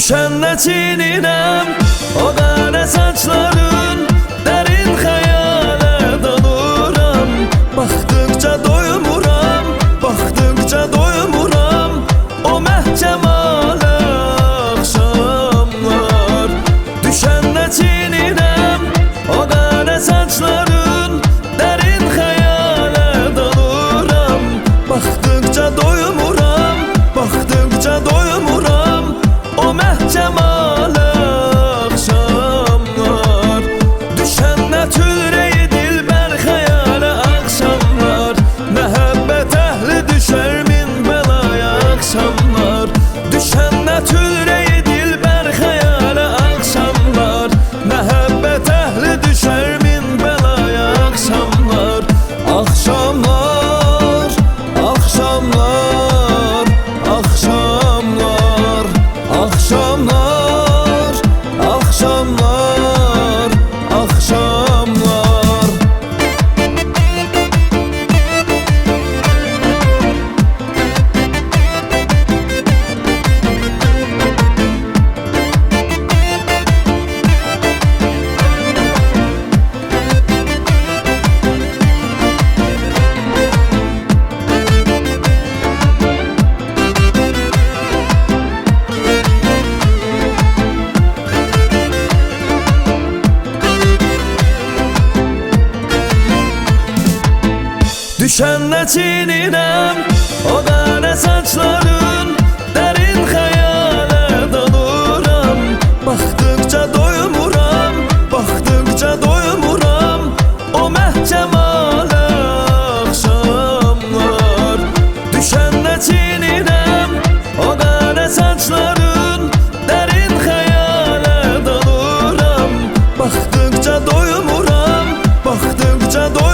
Düşende çiğninem o kara saçların, derin hayale dalıram. Baktıkça doymuram, baktıkça doymuram o mehkemale akşamlar. Düşende çiğninem o kara saçların, derin hayale dalıram. Baktıkça doymuram, baktıkça doymuram o mehkemale akşamlar. Düşende tülreyi dilber hayale akşamlar. Mehabbet ehli düşer min belaya akşamlar. Düşende tülreyi dilber hayale akşamlar. Mehabbet ehli düşer min belaya akşamlar. Akşamlar, akşamlar, akşamlar, akşamlar, akşamlar, akşamlar. Düşende çiğninem o kara saçların, derin hayale dalıram. Baktıkça doymuram, baktıkça doymuram o mehkemale akşamlar. Düşende çiğninem o kara saçların, derin hayale dalıram. Baktıkça doymuram, baktıkça doymuram